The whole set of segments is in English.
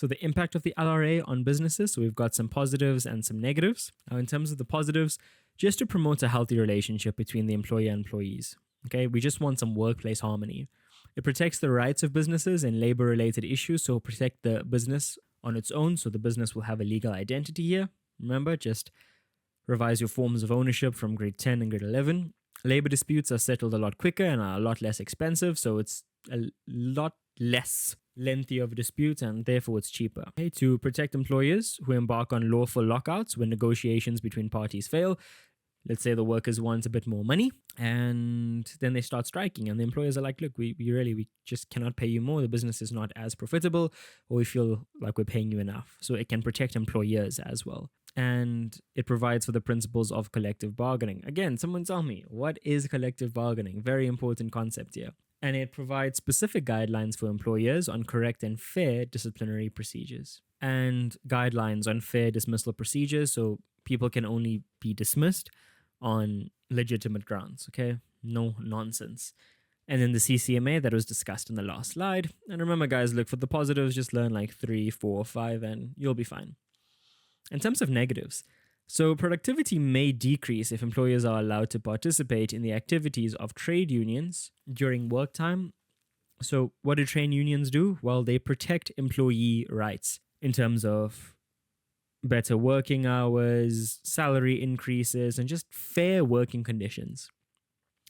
So the impact of the LRA on businesses. So we've got some positives and some negatives. Now, in terms of the positives, just to promote a healthy relationship between the employer and employees. Okay, we just want some workplace harmony. It protects the rights of businesses in labor-related issues, so protect the business on its own, so the business will have a legal identity here. Remember, just revise your forms of ownership from grade 10 and grade 11. Labor disputes are settled a lot quicker and are a lot less expensive, so it's a lot less lengthy of a dispute and therefore it's cheaper. Okay, to protect employers who embark on lawful lockouts when negotiations between parties fail. Let's say the workers want a bit more money and then they start striking and the employers are like, look, we just cannot pay you more. The business is not as profitable or we feel like we're paying you enough. So it can protect employers as well. And it provides for the principles of collective bargaining. Again, someone tell me, what is collective bargaining? Very important concept here. And it provides specific guidelines for employers on correct and fair disciplinary procedures and guidelines on fair dismissal procedures. So people can only be dismissed on legitimate grounds, okay? No nonsense. And then the CCMA that was discussed in the last slide. And remember, guys, look for the positives, just learn like 3, 4, 5, and you'll be fine. In terms of negatives, so productivity may decrease if employers are allowed to participate in the activities of trade unions during work time. So what do trade unions do? Well, they protect employee rights in terms of better working hours, salary increases, and just fair working conditions.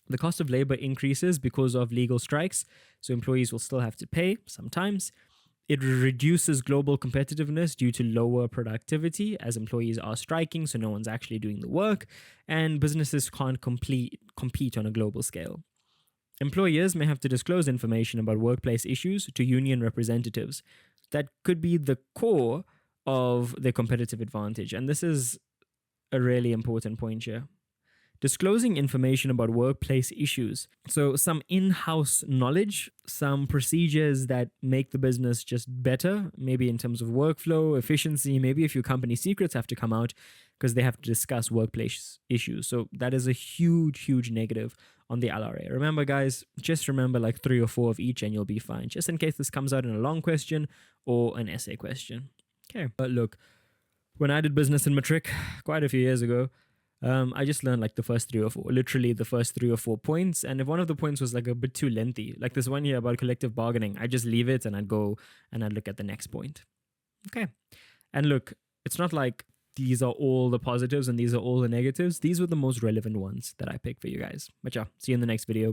The cost of labor increases because of legal strikes, so employees will still have to pay sometimes. It reduces global competitiveness due to lower productivity as employees are striking, so no one's actually doing the work, and businesses can't compete on a global scale. Employers may have to disclose information about workplace issues to union representatives. That could be the core of their competitive advantage. And this is a really important point here. Disclosing information about workplace issues. So some in-house knowledge, some procedures that make the business just better, maybe in terms of workflow, efficiency, maybe if your company secrets have to come out because they have to discuss workplace issues. So that is a huge, huge negative on the LRA. Remember, guys, just remember like 3 or 4 of each and you'll be fine. Just in case this comes out in a long question or an essay question. Okay, but look, when I did business in matric quite a few years ago, I just learned like the first 3 or 4, literally the first 3 or 4 points. And if one of the points was like a bit too lengthy, like this one here about collective bargaining, I just leave it and I'd go and I'd look at the next point. Okay. And look, it's not like these are all the positives and these are all the negatives. These were the most relevant ones that I picked for you guys. But yeah, see you in the next video.